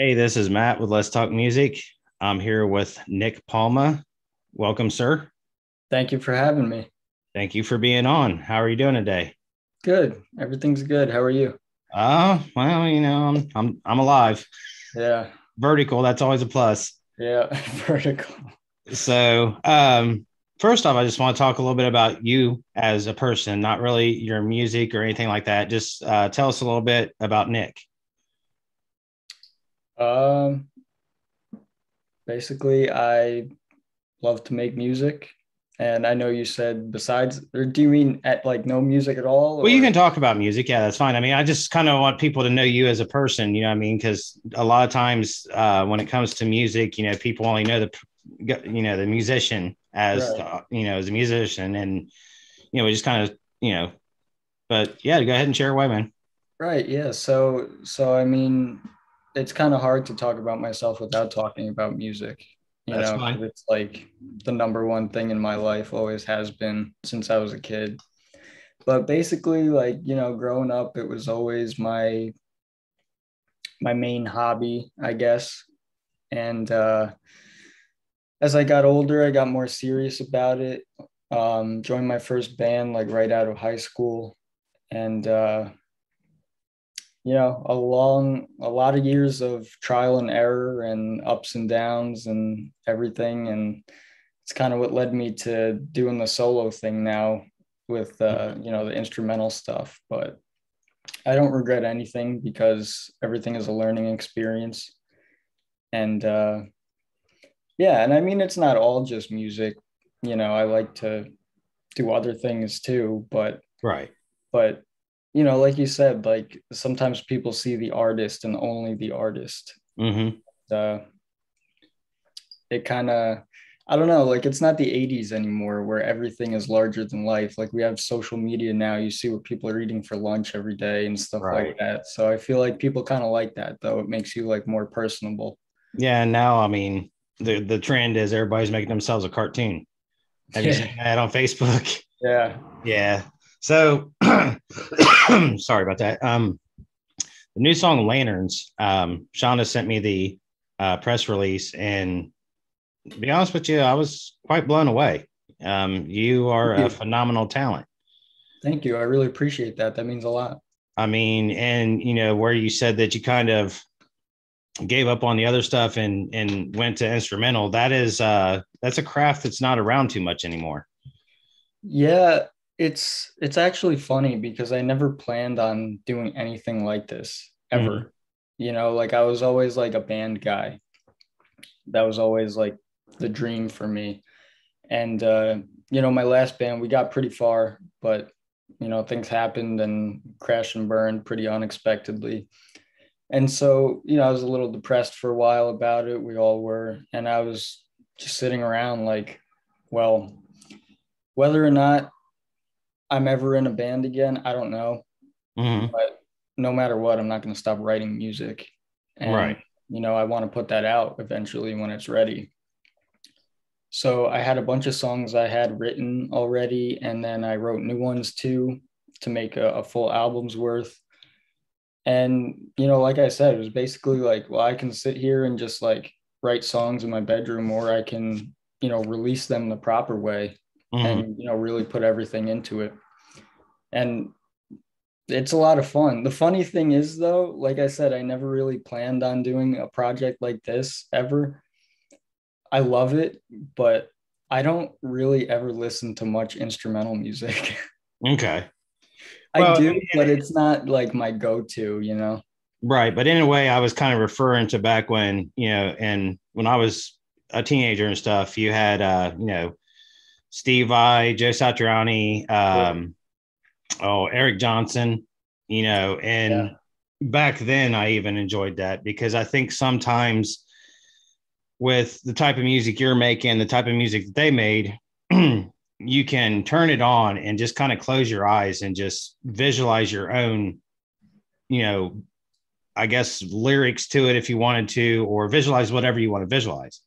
Hey, this is Matt with Let's Talk Music. I'm here with Nick Palma. Welcome, sir. Thank you for having me. Thank you for being on. How are you doing today? Good. Everything's good. How are you? Well, I'm alive. Yeah. Vertical, that's always a plus. Yeah. Vertical. So, first off, I just want to talk a little bit about you as a person, not really your music or anything like that. Just tell us a little bit about Nick. Um, Basically, I love to make music. And I know you said besides, or do you mean at like no music at all? Well, you can Or talk about music. Yeah, that's fine. I mean, I just kind of want people to know you as a person, you know what I mean? Because a lot of times when it comes to music, people only know the musician as, right. as a musician. And, we just kind of, but yeah, go ahead and share away, man. Right. Yeah. So I mean, it's kind of hard to talk about myself without talking about music, That's because fine. it's like the number one thing in my life, always has been since I was a kid. But basically, like, growing up, it was always my main hobby, I guess. And as I got older, I got more serious about it. Joined my first band like right out of high school, and a lot of years of trial and error and ups and downs and everything, and it's kind of what led me to doing the solo thing now with Mhm. the instrumental stuff. But I don't regret anything because everything is a learning experience. And yeah, and I mean, it's not all just music. I like to do other things too, Right. but like you said, like sometimes people see the artist and only the artist. Hmm. Uh, it kind of, I don't know, like it's not the 80s anymore where everything is larger than life. Like we have social media now, you see what people are eating for lunch every day and stuff like Right. that. So I feel like people kind of like that though. It makes you like more personable. Yeah. And now, I mean, the trend is everybody's making themselves a cartoon. Have you Yeah. seen that on Facebook? Yeah. Yeah. So sorry about that. The new song Lanterns. Shauna sent me the press release, and to be honest with you, I was quite blown away. You are Thank a you. phenomenal talent. Thank you. I really appreciate that. That means a lot. I mean, and where you said that you kind of gave up on the other stuff and went to instrumental, that's a craft that's not around too much anymore. Yeah, it's actually funny because I never planned on doing anything like this Mm-hmm. ever. Like I was always like a band guy. That was always like the dream for me. And my last band, we got pretty far, but things happened and crashed and burned pretty unexpectedly. And so, I was a little depressed for a while about it. We all were. And I was just sitting around like, well, whether or not I'm ever in a band again, I don't know. Mm-hmm. But no matter what, I'm not going to stop writing music. And, Right. I want to put that out eventually when it's ready. So I had a bunch of songs I had written already, and then I wrote new ones too to make a full album's worth. And, like I said, it was basically like, well, I can sit here and just like write songs in my bedroom, or I can, release them the proper way Mm-hmm. and, really put everything into it. And it's a lot of fun. The funny thing is, though, like I said, I never really planned on doing a project like this ever. I love it, but I don't really ever listen to much instrumental music. Okay. I Well, do, but it's not like my go-to. right. But in a way, I was kind of referring to back when, and when I was a teenager and stuff, you had, Steve Vai, Joe Satriani, Yeah. Eric Johnson, and Yeah. back then I even enjoyed that because I think sometimes with the type of music you're making, the type of music that they made, you can turn it on and just kind of close your eyes and just visualize your own, you know, I guess lyrics to it if you wanted to, or visualize whatever you want to visualize.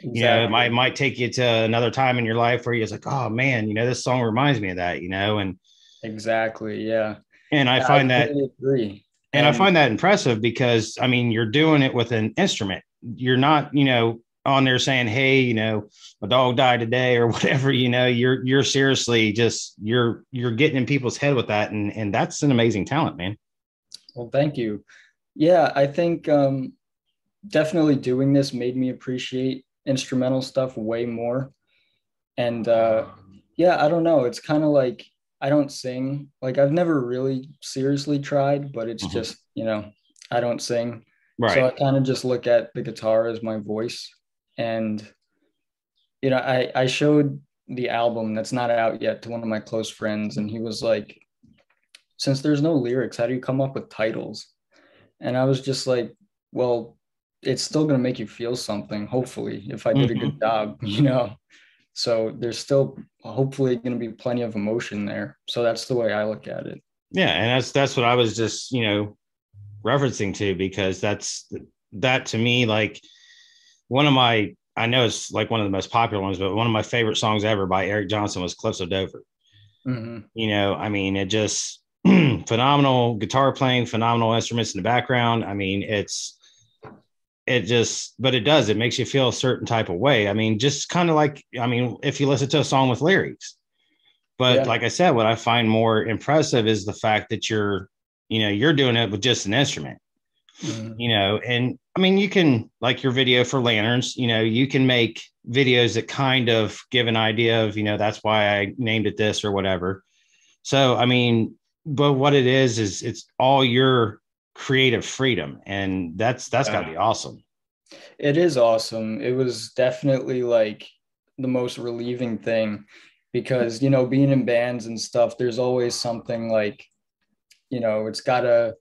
It might Exactly. might take you to another time in your life where you're like, oh man, this song reminds me of that, and Exactly. Yeah. I Yeah, I find that totally agree. And I And find that impressive because, I mean, you're doing it with an instrument. You're not, on there saying, hey, my dog died today or whatever, you're seriously just, you're getting in people's head with that. And that's an amazing talent, man. well, thank you. Yeah, I think definitely doing this made me appreciate instrumental stuff way more. And yeah, I don't know. It's kind of like I don't sing. Like I've never really seriously tried, but it's Mhm. just, I don't sing. So I Right. kind of just look at the guitar as my voice. And, I showed the album that's not out yet to one of my close friends. And he was like, since there's no lyrics, how do you come up with titles? And I was just like, well, it's still going to make you feel something, hopefully, if I did a good Mhm. job, So there's still hopefully going to be plenty of emotion there. So that's the way I look at it. Yeah. And that's what I was just, referencing to, because that to me, like one of my, I know it's like one of the most popular ones, but one of my favorite songs ever by Eric Johnson was Cliffs of Dover. Mm-hmm. I mean, it just phenomenal guitar playing, phenomenal instruments in the background. I mean, but it does, it makes you feel a certain type of way. I mean, just kind of like, I mean, if you listen to a song with lyrics, but Yeah. like I said, what I find more impressive is the fact that you're doing it with just an instrument, Mm-hmm. and I mean, you can, like your video for lanterns, you can make videos that kind of give an idea of, that's why I named it this or whatever. So, I mean, but what it is it's all your creative freedom. And that's got to Yeah. be awesome. It is awesome. It was definitely like the most relieving thing because, being in bands and stuff, there's always something like, it's got to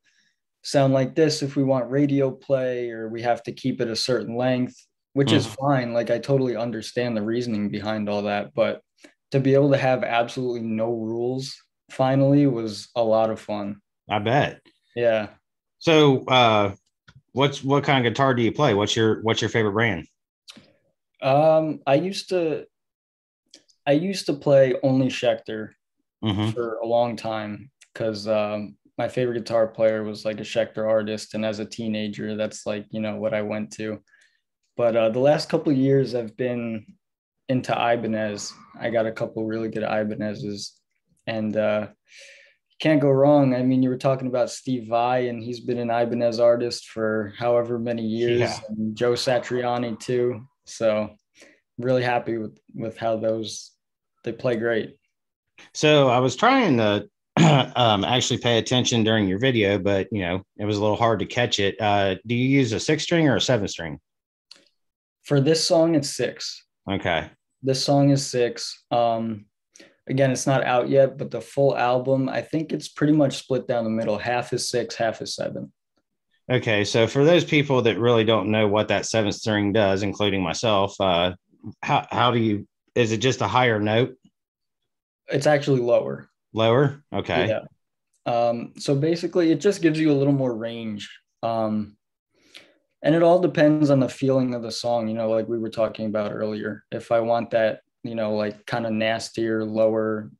sound like this if we want radio play or we have to keep it a certain length, which is Mhm. fine. Like I totally understand the reasoning behind all that, but to be able to have absolutely no rules finally was a lot of fun. I bet. Yeah. So, what kind of guitar do you play? What's your favorite brand? Um, I used to I used to play only Schecter Hmm. for a long time because my favorite guitar player was like a Schecter artist, and as a teenager, that's like what I went to. But the last couple of years, I've been into Ibanez. I got a couple really good Ibanezes, and can't go wrong. I mean, you were talking about Steve Vai, and he's been an Ibanez artist for however many years, Yeah. and Joe Satriani too. So really happy with how those they play great. So I was trying to actually pay attention during your video, but it was a little hard to catch it. Do you use a 6 string or a 7 string? For this song, it's six. Okay. This song is six. Again, it's not out yet, but the full album, I think it's pretty much split down the middle. Half is six, half is seven. Okay. So for those people that really don't know what that 7 string does, including myself, how do you, is it just a higher note? It's actually lower. Lower? Okay. Yeah. So basically, it just gives you a little more range. And it all depends on the feeling of the song, like we were talking about earlier. If I want that, like kind of nastier, lower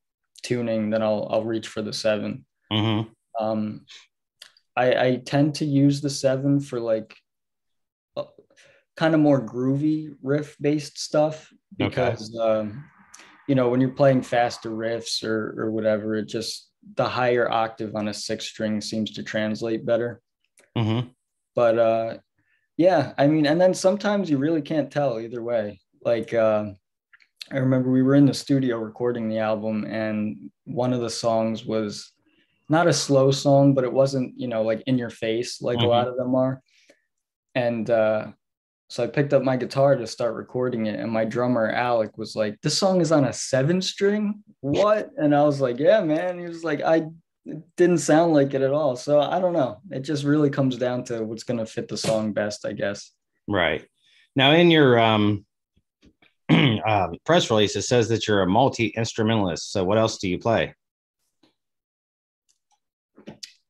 tuning, then I'll reach for the seven. Hmm. Um, I tend to use the seven for like kind of more groovy riff based stuff Okay. because when you're playing faster riffs or whatever, it just the higher octave on a six string seems to translate better. Hmm. But yeah, I mean, and then sometimes you really can't tell either way. Like I remember we were in the studio recording the album, and one of the songs was not a slow song, but it wasn't, like in your face like a lot Hmm. of them are. And so I picked up my guitar to start recording it, and my drummer Alec was like, "This song is on a seven string. What?" And I was like, "Yeah, man." He was like, "I it didn't sound like it at all." So I don't know. It just really comes down to what's gonna fit the song best, I guess. Right. Now, in your press release, it says that you're a multi instrumentalist. So, what else do you play?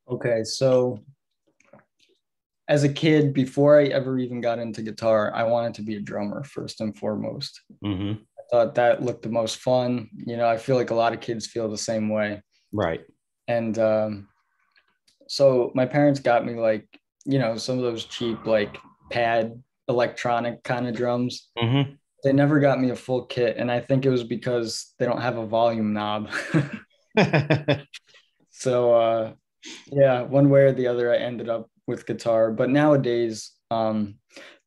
Okay, so as a kid, before I ever even got into guitar, I wanted to be a drummer first and foremost. Hmm. I thought that looked the most fun. I feel like a lot of kids feel the same way. Right. And So my parents got me like, some of those cheap like pad electronic kind of drums. Mm-hmm. They never got me a full kit, and I think it was because they don't have a volume knob. So yeah, one way or the other, I ended up with guitar. But nowadays, the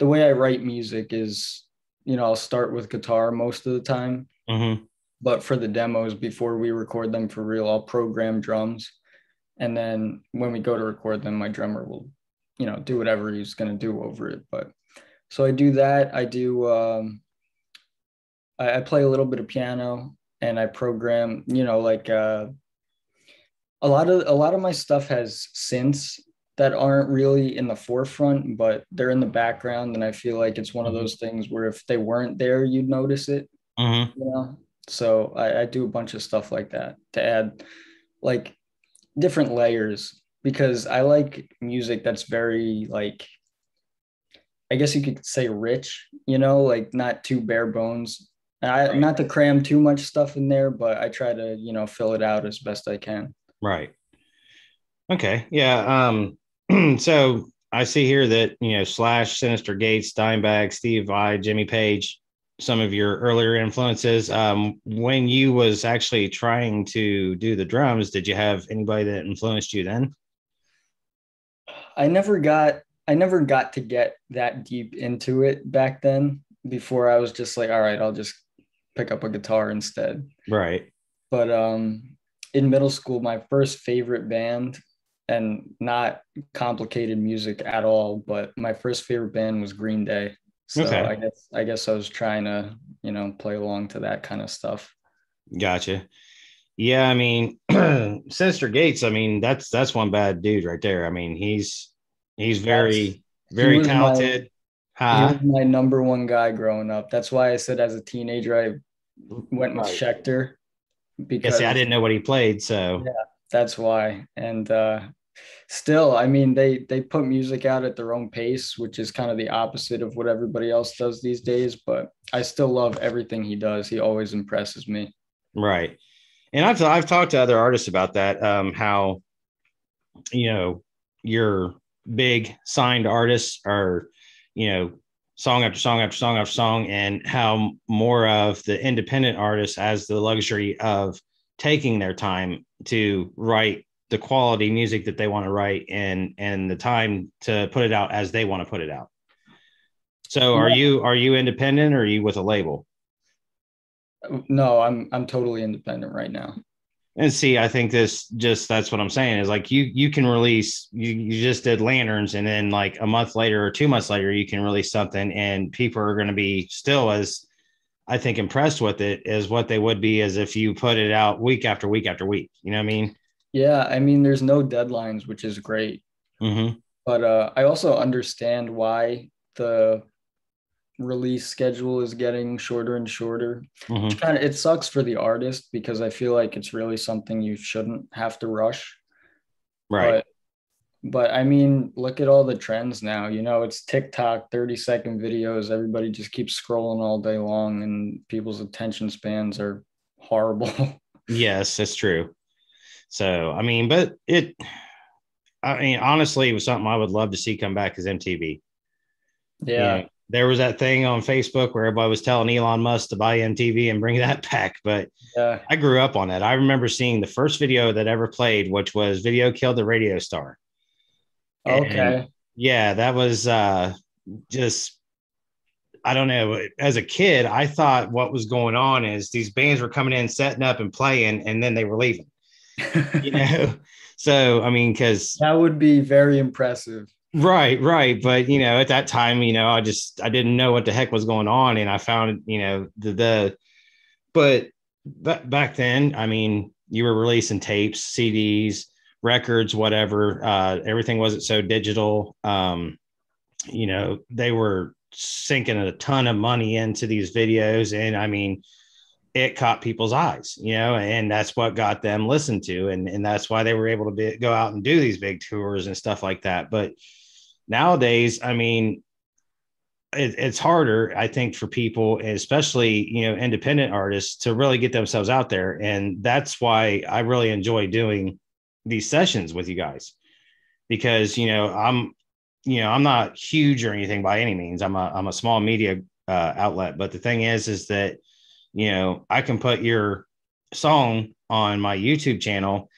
way I write music is, I'll start with guitar most of the time. Mm-hmm. But for the demos, before we record them for real, I'll program drums. And then when we go to record them, my drummer will, do whatever he's going to do over it. But so I do that. I play a little bit of piano and I program, like a lot of my stuff has synths that aren't really in the forefront, but they're in the background. And I feel like it's one of Mm-hmm. those things where if they weren't there, you'd notice it, Mm-hmm. you know? So I do a bunch of stuff like that to add like different layers because I like music that's very like, I guess you could say rich, like not too bare bones. Right. Not to cram too much stuff in there, but I try to, fill it out as best I can. Right. Okay. Yeah. So I see here that, Slash, Sinister Gates, Dimebag, Steve Vai, Jimmy Page, some of your earlier influences. When you was actually trying to do the drums, did you have anybody that influenced you then? I never got to get that deep into it back then before I was just like, all right, I'll just pick up a guitar instead. Right. But in middle school, my first favorite band, and not complicated music at all, but my first favorite band was Green Day. So Okay. I guess I was trying to, play along to that kind of stuff. Gotcha. Yeah. I mean, Sinister Gates, I mean, that's one bad dude right there. I mean, he's That's very, he very was my talented. he Huh? was my number one guy growing up. That's why I said as a teenager I went with Right. Schecter Yeah, see, I because didn't know what he played, so yeah, that's why. And still, I mean, they put music out at their own pace, which is kind of the opposite of what everybody else does these days. But I still love everything he does. He always impresses me. right. And I've talked to other artists about that. How your big signed artists are, you know, song after song after song after song, and how more of the independent artists has the luxury of taking their time to write the quality music that they want to write and the time to put it out as they want to put it out. So are you independent or are you with a label? No, I'm totally independent right now. And see, I think this just that's what I'm saying is like you can release you just did lanterns and then like a month later or 2 months later you can release something and people are going to be still as I think impressed with it as what they would be as if you put it out week after week after week. You know what I mean? Yeah, I mean, there's no deadlines, which is great. Mm-hmm. But I also understand why the release schedule is getting shorter and shorter. Which Mm-hmm. kind of it sucks for the artist because I feel like it's really something you shouldn't have to rush. Right. But I mean, look at all the trends now. It's TikTok, 30-second videos. Everybody just keeps scrolling all day long, and people's attention spans are horrible. Yes, that's true. So I mean, but it I mean, honestly, it was something I would love to see come back as MTV. Yeah. There was that thing on Facebook where everybody was telling Elon Musk to buy MTV and bring that back. But Yeah. I grew up on that. I remember seeing the first video that ever played, which was Video Killed the Radio Star. And Okay. yeah, that was just, I don't know. As a kid, I thought what was going on is these bands were coming in, setting up and playing, and then they were leaving, you know? So, I mean, because That would be very impressive. right, right. But at that time, I didn't know what the heck was going on. And I found, but back then, I mean, you were releasing tapes, CDs, records, whatever. Everything wasn't so digital. They were sinking a ton of money into these videos. And I mean, it caught people's eyes, and that's what got them listened to. And that's why they were able to go out and do these big tours and stuff like that. But nowadays, I mean, it's harder, I think, for people, especially, independent artists to really get themselves out there. And that's why I really enjoy doing these sessions with you guys. because, I'm not huge or anything by any means. I'm a small media outlet. But the thing is that, I can put your song on my YouTube channel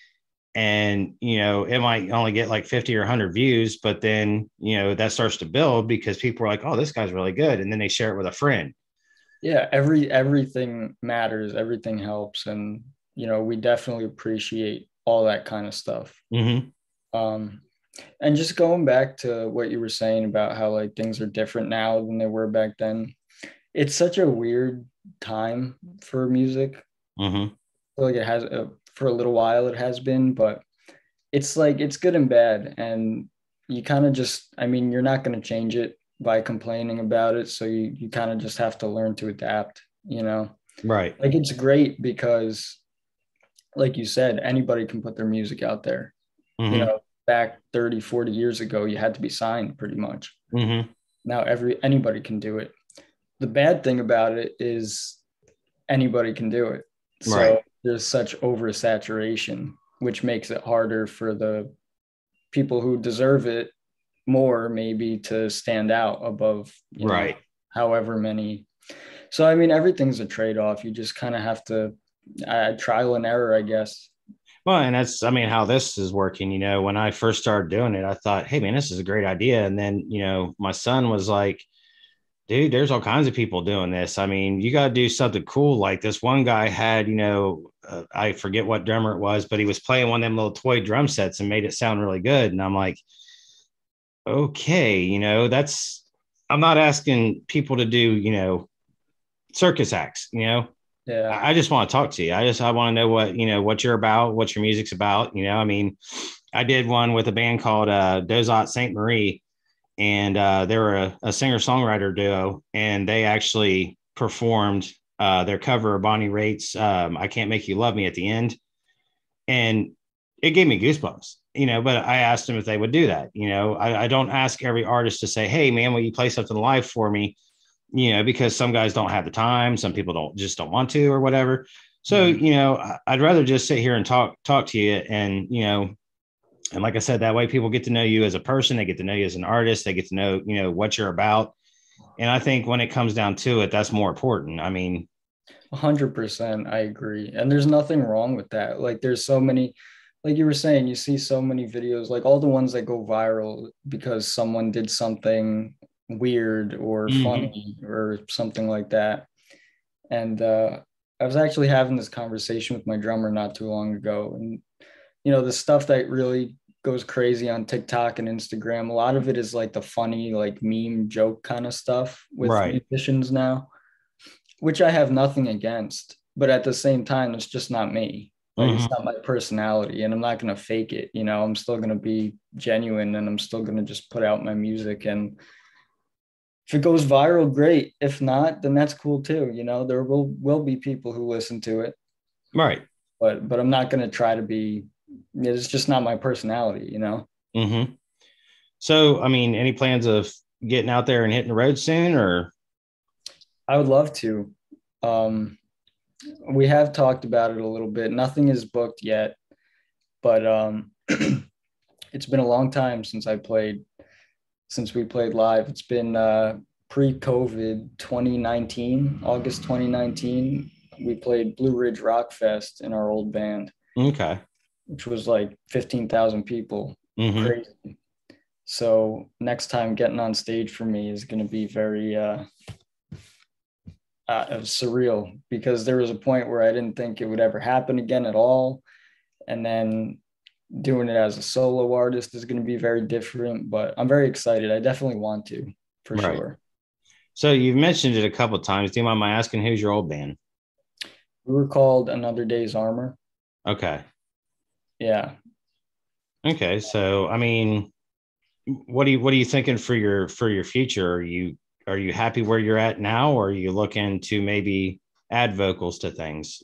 and, it might only get like 50 or 100 views, but then, that starts to build because people are like, oh, this guy's really good. And then they share it with a friend. Yeah, everything matters, everything helps, and we definitely appreciate all that kind of stuff. Mm-hmm. Um, and just going back to what you were saying about how like things are different now than they were back then, it's such a weird time for music. Mm-hmm. I feel like it has for a little while it has been, but it's like it's good and bad, and you kind of just, I mean, you're not going to change it by complaining about it, so you kind of just have to learn to adapt, Right. like it's great because like you said, anybody can put their music out there. Mm-hmm. Back 30, 40 years ago, you had to be signed pretty much. Mm-hmm. Now anybody can do it. The bad thing about it is anybody can do it. Right. So there's such oversaturation, which makes it harder for the people who deserve it more maybe to stand out above, Right. however many. So I mean, everything's a trade-off. You just kind of have to trial and error, I guess. Well, and that's, I mean, how this is working. When I first started doing it, I thought, hey, man, this is a great idea. And then, my son was like, dude, there's all kinds of people doing this. I mean, you got to do something cool. Like this one guy had, I forget what drummer it was, but he was playing one of them little toy drum sets and made it sound really good. And I'm like, okay, I'm not asking people to do, circus acts, Yeah. I just want to talk to you. I want to know what you're about, what your music's about. I mean, I did one with a band called Dozot Saint Marie, and they were a singer songwriter duo, and they actually performed their cover of Bonnie Raitt's "I Can't Make You Love Me" at the end, and it gave me goosebumps. But I asked them if they would do that. I don't ask every artist to say, "Hey, man, will you play something live for me?" Because some guys don't have the time, some people don't want to or whatever. So, I'd rather just sit here and talk to you, and, and like I said, that way people get to know you as a person, they get to know you as an artist, they get to know, what you're about. And I think when it comes down to it, that's more important. I mean, 100%, I agree. And there's nothing wrong with that. Like there's so many, like you were saying, you see so many videos, like all the ones that go viral because someone did something weird or mm-hmm. funny or something like that. And I was actually having this conversation with my drummer not too long ago. And, the stuff that really goes crazy on TikTok and Instagram, a lot of it is like the funny, like meme joke kind of stuff with Right. musicians now, which I have nothing against. But at the same time, it's just not me. Like it's Mm-hmm. not my personality, and I'm not gonna fake it. I'm still gonna be genuine, and I'm still gonna just put out my music. And if it goes viral, great. If not, then that's cool too. There will be people who listen to it, Right. but I'm not gonna try to be. It's just not my personality. Mm-hmm. So, I mean, any plans of getting out there and hitting the road soon, or? I would love to. Um, we have talked about it a little bit. Nothing is booked yet, but it's been a long time since we played live. It's been pre-COVID 2019, August 2019. We played Blue Ridge Rock Fest in our old band, Okay. which was like 15,000 people. Mm-hmm. Crazy. So next time getting on stage for me is going to be very surreal, because there was a point where I didn't think it would ever happen again at all. And then doing it as a solo artist is going to be very different, but I'm very excited. I definitely want to, for Right. sure. So you've mentioned it a couple of times. Do you mind my asking who's your old band? We were called Another Day's Armor. Okay. Yeah. Okay. So, I mean, what are you thinking for your future? Are you happy where you're at now, or are you looking to maybe add vocals to things?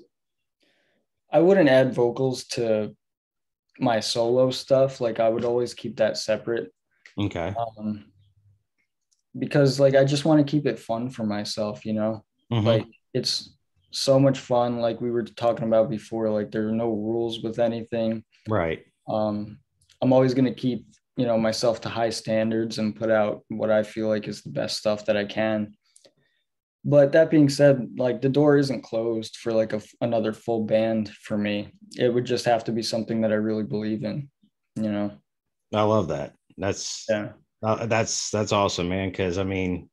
I wouldn't add vocals to my solo stuff. Like I would always keep that separate. Okay. Um, because like I just want to keep it fun for myself, Mm-hmm. like it's so much fun, like we were talking about before, like there are no rules with anything. Right. um I'm always going to keep, myself to high standards and put out what I feel like is the best stuff that I can. But that being said, like the door isn't closed for like another full band for me. It would just have to be something that I really believe in, you know? I love that. That's Yeah. that's awesome, man. Because I mean,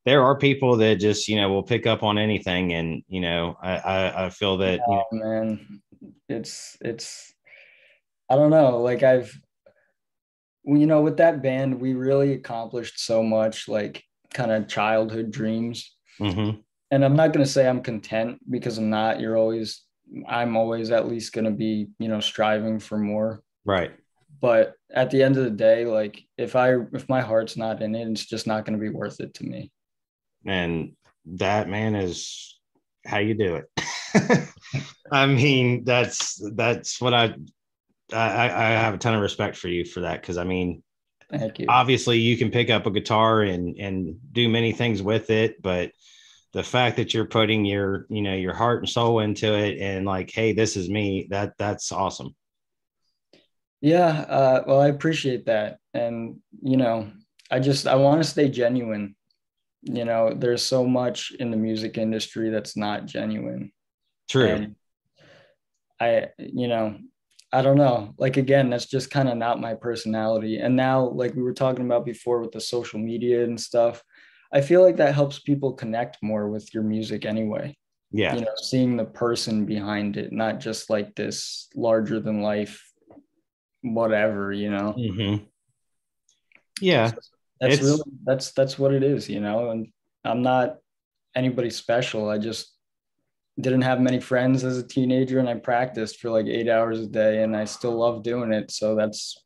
there are people that just will pick up on anything, and I feel that Oh man, it's I don't know. Like with that band, we really accomplished so much, like kind of childhood dreams. mm-hmm. And I'm not gonna say I'm content because I'm not. I'm always at least gonna be, striving for more. Right. But at the end of the day, like if my heart's not in it, it's just not gonna be worth it to me. And that, man, is how you do it. I mean, that's what I have a ton of respect for you for that, because I mean, Thank you. obviously you can pick up a guitar and do many things with it, but the fact that you're putting your heart and soul into it, and like, hey, this is me, that's awesome. Yeah, well, I appreciate that. And, I want to stay genuine. There's so much in the music industry that's not genuine. True. And I, you know, I don't know. Like, again, that's just kind of not my personality. And now, like we were talking about before with the social media and stuff, I feel like that helps people connect more with your music anyway. Yeah. Seeing the person behind it, not just like this larger than life, whatever. Mm-hmm. Yeah. That's really It's that's what it is. And I'm not anybody special. I just didn't have many friends as a teenager, and I practiced for like 8 hours a day, and I still love doing it. So that's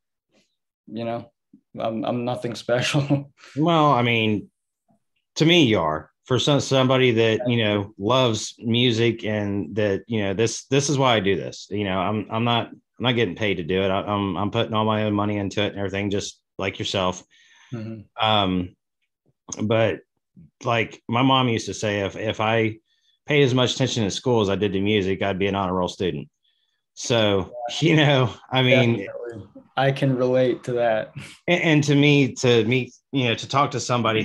you know I'm nothing special. well, I mean, to me, you are. For somebody that loves music, and that this is why I do this. I'm not getting paid to do it. I'm putting all my own money into it and everything, just like yourself. Mhm. Um, but like my mom used to say, if I paid as much attention to school as I did to music, I'd be an honor roll student. So I mean, Definitely. I can relate to that. and to me, to meet, to talk to somebody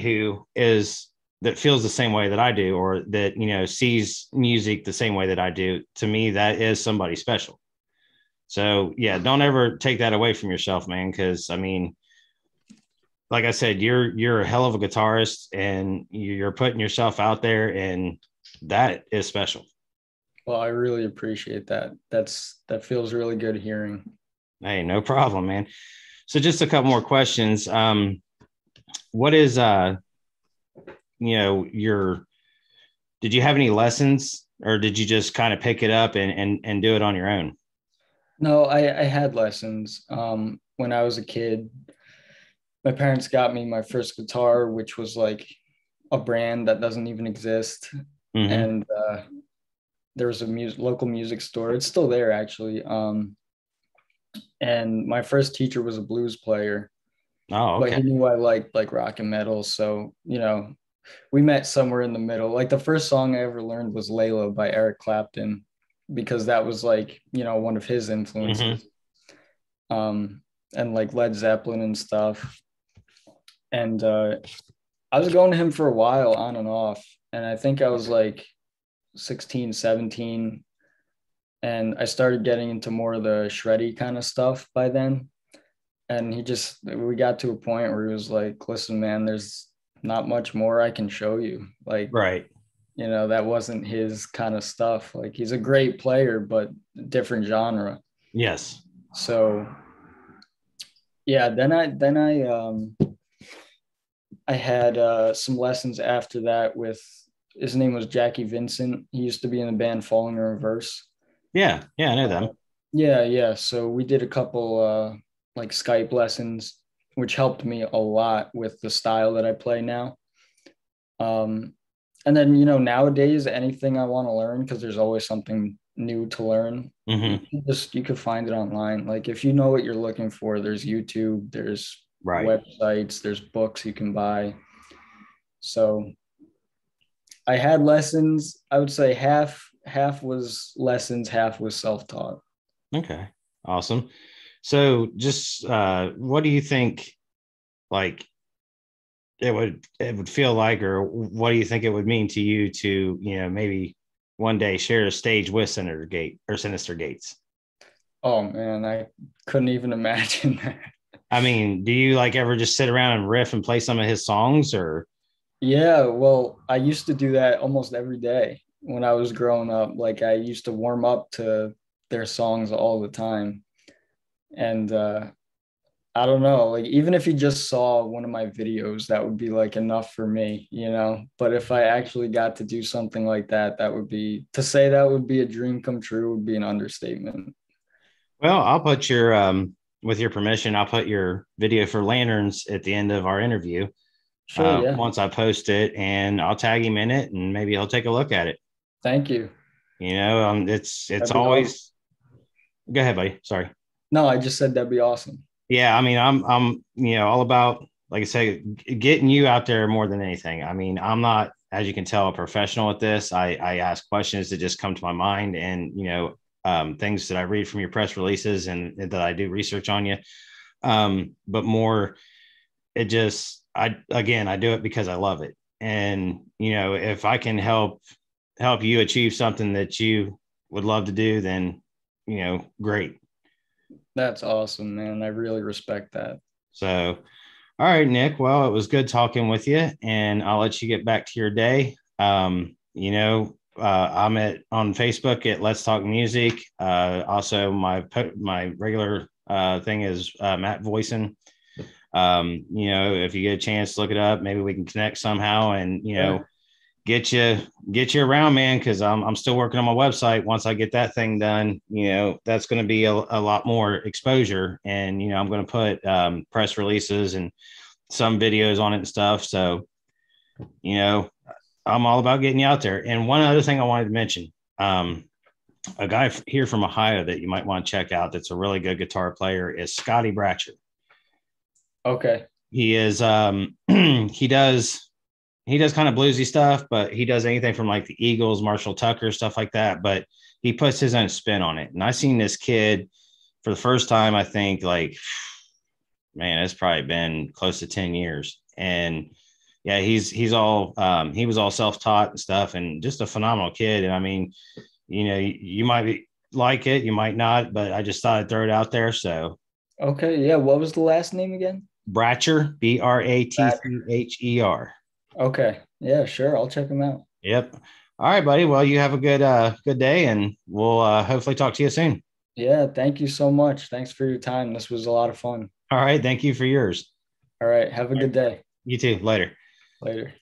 that feels the same way that I do, or that sees music the same way that I do, to me that is somebody special. So yeah, don't ever take that away from yourself, man, because I mean, like I said, you're a hell of a guitarist, and you're putting yourself out there, and that is special. Well, I really appreciate that. That feels really good hearing. Hey, no problem, man. So just a couple more questions. What is your did you have any lessons, or did you just kind of pick it up and do it on your own? No, I had lessons when I was a kid. My parents got me my first guitar, which was like a brand that doesn't even exist. Mm-hmm. And there was a local music store. It's still there actually. And my first teacher was a blues player, Oh, but okay. he knew I liked like rock and metal. So, we met somewhere in the middle. Like the first song I ever learned was Layla by Eric Clapton, because that was like, one of his Mm-hmm. influences. And like Led Zeppelin and stuff. And I was going to him for a while on and off. And I think I was like 16, 17. And I started getting into more of the shreddy kind of stuff by then. And we got to a point where he was like, listen, man, there's not much more I can show you. Like, Right. that wasn't his kind of stuff. Like, he's a great player, but different genre. Yes. So, yeah, I had some lessons after that with his name was Jackie Vincent. He used to be in the band Falling in Reverse. Yeah. Yeah, I know Uh, them. yeah, yeah. So we did a couple like Skype lessons, which helped me a lot with the style that I play now. Um, and then nowadays anything I want to learn, because there's always something new to learn. Mm-hmm. You could find it online. Like if you know what you're looking for, there's YouTube, there's Right. websites, there's books you can buy. So I had lessons. I would say half was lessons, half was self-taught. Okay. Awesome. So just what do you think like it would feel like, or what do you think it would mean to you to, maybe one day share a stage with Sinister Gates? Oh man, I couldn't even imagine that. I mean, do you like ever just sit around and riff and play some of his songs, or? Yeah, well, I used to do that almost every day when I was growing up. Like I used to warm up to their songs all the time. And I don't know, like even if you just saw one of my videos, that would be like enough for me, you know. But if I actually got to do something like that, that would be to say that would be a dream come true would be an understatement. Well, I'll put your with your permission, I'll put your video for Lanterns at the end of our interview. Sure, yeah. Once I post it, and I'll tag him in it, and maybe he'll take a look at it. Thank you. It's That'd be awesome. always. Go ahead, buddy. Sorry. No, I just said that'd be awesome. Yeah, I mean, I'm all about, like I say, getting you out there more than anything. I mean, I'm not, as you can tell, a professional at this. I ask questions that just come to my mind, and things that I read from your press releases, and that I do research on you. But more, it just, I do it because I love it, and if I can help you achieve something that you would love to do, then great. That's awesome, man. I really respect that. So, all right, Nick. Well, it was good talking with you, and I'll let you get back to your day. I'm on Facebook at Let's Talk Music. Also, my regular thing is Matt Voicing. If you get a chance, look it up. Maybe we can connect somehow, and Yeah. get you around, man, because I'm still working on my website. Once I get that thing done, that's going to be a lot more exposure, and I'm going to put press releases and some videos on it and stuff. So you know I'm all about getting you out there. And one other thing I wanted to mention, a guy here from Ohio that you might want to check out, that's a really good guitar player, is Scotty Bratcher. Okay. He is he does kind of bluesy stuff, but he does anything from like the Eagles, Marshall Tucker, stuff like that. But he puts his own spin on it. And I seen this kid for the first time, I think, like, man, it's probably been close to 10 years. And yeah, he was all self-taught and stuff, and just a phenomenal kid. And I mean, you might like it, you might not, but I just thought I'd throw it out there. So Okay. Yeah. What was the last name again? Bratcher, Bratcher. Okay. Yeah, sure. I'll check him out. Yep. All right, buddy. Well, you have a good day, and we'll hopefully talk to you soon. Yeah. Thank you so much. Thanks for your time. This was a lot of fun. All right. Thank you for yours. All right. Have a All right. good day. You too. Later. Later.